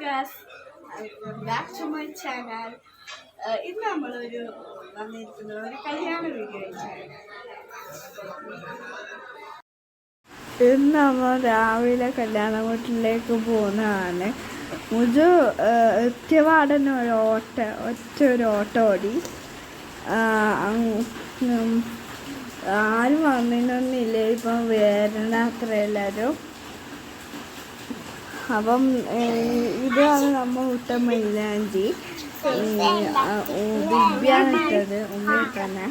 guys, welcome back to my channel. ഇന്ന് നമ്മളൊരു വന്നിരിക്കുന്നത് ഒരു കല്യാണ വീഡിയോ ആയിട്ടാണ്. ഇന്ന് നമ്മൾ രാവിലെ കല്യാണ വീട്ടിലേക്ക് പോകുന്നതാണ്. മുജു എത്തിയപാടന്നെ ഒരു ഓട്ടോ ഓടി. ആരും വന്നിട്ടൊന്നുമില്ല, ഇപ്പം വരണ അത്ര എല്ലാവരും. അപ്പം ഇതാണ് നമ്മൾ വിട്ട മൈലാഞ്ചി. ദിവ്യാണ് ഇട്ടത് ഉമ്മയിൽ തന്നെ.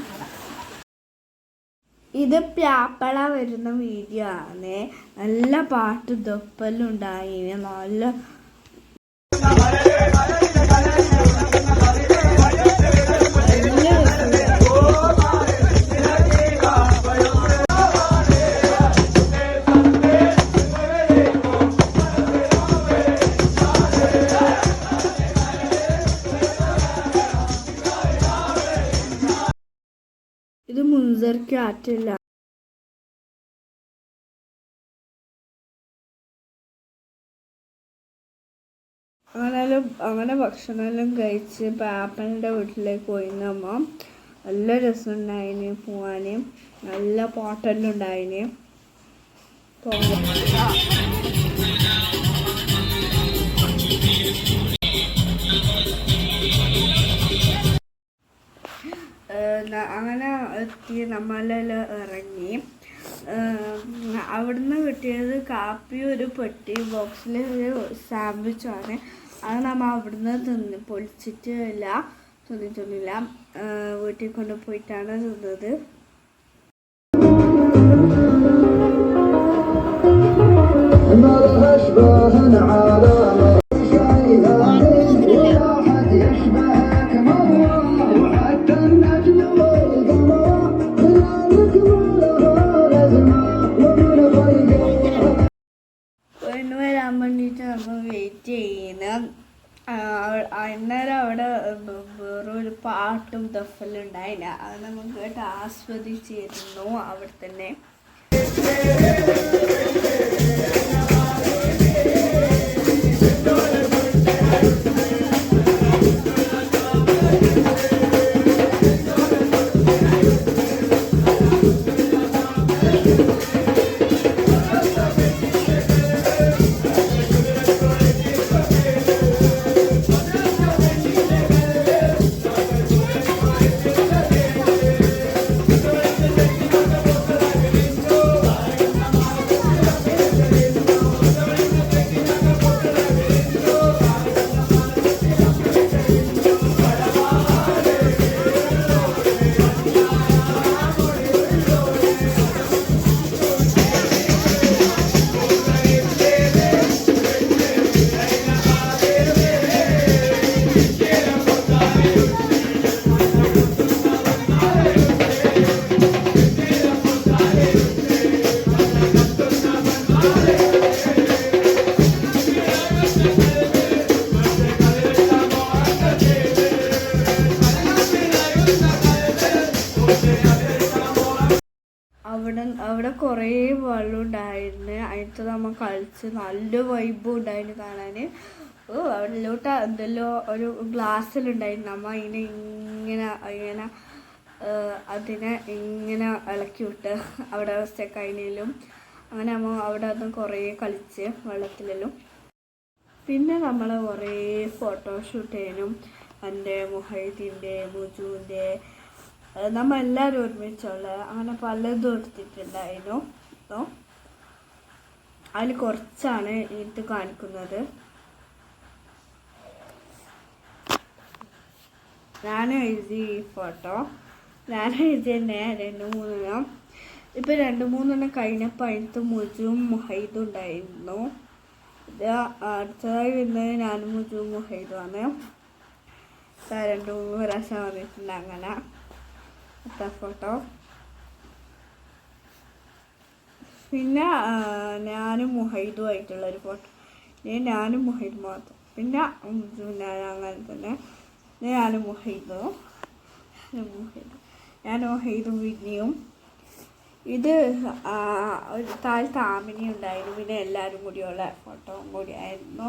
ഇത് പ്യാപ്പള വരുന്ന വീഡിയോ ആണ്. നല്ല പാട്ട് ദൊപ്പെല്ലാം ഉണ്ടായിന്. നല്ല ഇത് മുൻസർക്ക് ആറ്റില്ല. അങ്ങനെ ഭക്ഷണമെല്ലാം കഴിച്ച് പാപ്പൻ്റെ വീട്ടിലേക്ക് പോയിന്നമ്മ. നല്ല രസമുണ്ടായിന് പോവാന്. നല്ല പാട്ടെല്ലാം ഉണ്ടായിന്. അങ്ങനെ എത്തി നമ്മളെല്ലാം ഇറങ്ങി. അവിടുന്ന് കിട്ടിയത് കാപ്പിയും ഒരു പെട്ടി ബോക്സിൽ ഒരു സാൻഡ്വിച്ചുമാണ്. അത് നമ്മൾ അവിടുന്ന് പൊളിച്ചിട്ടില്ല, തിന്നില്ല. വീട്ടിൽ കൊണ്ടുപോയിട്ടാണ് തിന്നത്. വരാൻ വേണ്ടിയിട്ട് നമ്മൾ വെയിറ്റ് ചെയ്യുന്നത്. അന്നേരം അവിടെ വേറൊരു പാട്ടും ദഫലും ഉണ്ടായില്ല. അത് നമുക്ക് കേട്ട് ആസ്വദിച്ചിരുന്നു അവിടെ തന്നെ. അവിടെ കുറേ വെള്ളം ഉണ്ടായിരുന്നു. അതിനകത്ത് നമ്മൾ കളിച്ച് നല്ല വൈബും ഉണ്ടായിരുന്നു കാണാൻ. അവിടെലോട്ട് എന്തെല്ലോ ഒരു ഗ്ലാസ്സിലുണ്ടായിരുന്നു. നമ്മൾ അതിനെ ഇങ്ങനെ ഇളക്കി വിട്ട് അവിടെ സ്റ്റെക്കായതിലും അങ്ങനെ നമ്മൾ അവിടെ നിന്ന് കുറേ കളിച്ച് വെള്ളത്തിലെല്ലാം. പിന്നെ നമ്മൾ കുറേ ഫോട്ടോഷൂട്ട് ചെയ്യാനും എൻ്റെ മുഹൈദിൻ്റെ മുജുവിൻ്റെ നമ്മൾ എല്ലാവരും ഒരുമിച്ചുള്ള അങ്ങനെ പലതും എടുത്തിട്ടുണ്ടായിരുന്നു. അതിൽ കുറച്ചാണ് ഇത് കാണിക്കുന്നത്. ഞാൻ എഴുതി ഈ ഫോട്ടോ. ഞാൻ എഴുതി തന്നെ 2-3 ഇപ്പം 2-3 കഴിഞ്ഞപ്പോൾ അതിനകത്ത് മുജുവും മുഹൈദും ഉണ്ടായിരുന്നു. ഇത് അടുത്തതായി വരുന്നത് ഞാനും മുജുവും മുഹൈദുമാണ്. 2-3 പ്രാവശ്യം വന്നിട്ടുണ്ട് അങ്ങനെ ഫോട്ടോ. പിന്നെ ഞാനും മുഹൈദും ആയിട്ടുള്ളൊരു ഫോട്ടോ. ഞാനും മുഹൈദും മാത്രം. പിന്നെ അങ്ങനെ തന്നെ ഞാനും മുഹൈദും വിനിയും. ഇത് ഒരു താഴത്ത് ആമിനി ഉണ്ടായിരുന്നു. പിന്നെ എല്ലാവരും കൂടിയുള്ള ഫോട്ടോ കൂടി ആയിരുന്നു.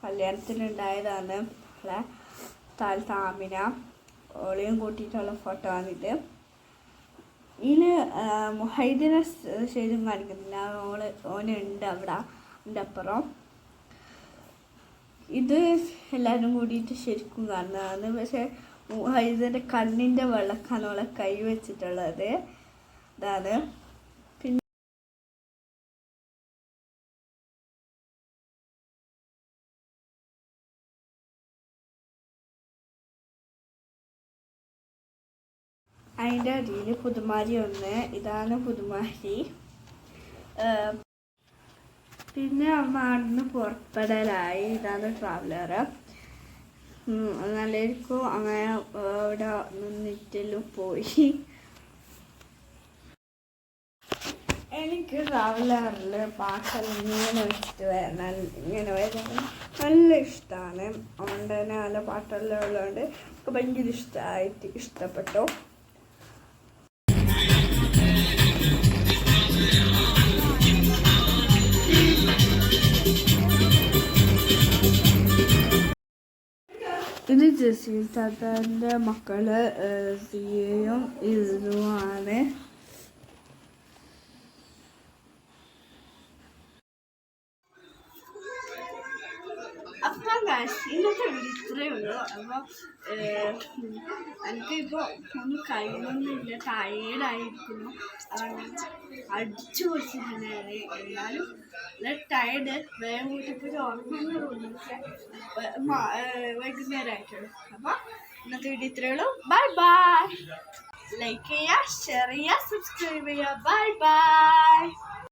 കല്യാണത്തിനുണ്ടായതാണ് നമ്മളെ താമിന. ഓളെയും കൂട്ടിയിട്ടുള്ള ഫോട്ടോ ആണിത്. ഇതിന് മുഹൈദിനെ ശരിക്കും കാണിക്കുന്നില്ല, ഓനുണ്ട് അവിടെ എൻ്റെ അപ്പുറം. ഇത് എല്ലാവരും കൂടിയിട്ട് ശരിക്കും കാണുന്നതാണ്. പക്ഷെ മുഹൈദിൻ്റെ കണ്ണിൻ്റെ വെള്ളക്കാണ് ഓളെ കൈ വെച്ചിട്ടുള്ളത്. ഇതാണ്. പിന്നെ അതിൻ്റെ അടിയിൽ പുതുമാരി ഒന്ന്. ഇതാണ് പുതുമാരി. പിന്നെ അമ്മ അവിടുന്ന് പുറപ്പെടലായി. ഇതാണ് ട്രാവലർ. നല്ലായിരിക്കും. അങ്ങനെ അവിടെ നിന്നിട്ടെല്ലാം പോയി. എനിക്ക് ട്രാവലറിൽ പാട്ടെല്ലാം ഇങ്ങനെ വെച്ചിട്ട് വരണം, ഇങ്ങനെ വരുന്നത് നല്ല ഇഷ്ടമാണ്. അതുകൊണ്ട് തന്നെ നല്ല പാട്ടെല്ലാം ഉള്ളതുകൊണ്ട് എനിക്ക് ഭയങ്കര ഇഷ്ടപ്പെട്ടു. ഇത് ജസീൽ താത്താൻ്റെ മക്കള് സിയയും ഇസുമാണ്. അപ്പം ഇന്നത്തെ വീഡിയോ ഇത്രയേ ഉള്ളൂ. അപ്പോൾ എനിക്കിപ്പോൾ ഒന്നും കഴിയുന്നൊന്നുമില്ല, ടയേർഡായിരിക്കുന്നു. അടിച്ചു പൊളിച്ചിട്ടുണ്ടായിരുന്നു. എന്നാലും ടയേർഡ്. വേഗം വീട്ടിൽ ഉറങ്ങുന്നു. വൈകുന്നേരമായിട്ടുള്ളൂ. അപ്പോൾ ഇന്നത്തെ വീഡിയോ ഇത്രയേ ഉള്ളൂ. Bye bye. ലൈക്ക് ചെയ്യുക, ഷെയർ ചെയ്യുക, സബ്സ്ക്രൈബ് ചെയ്യുക. Bye bye.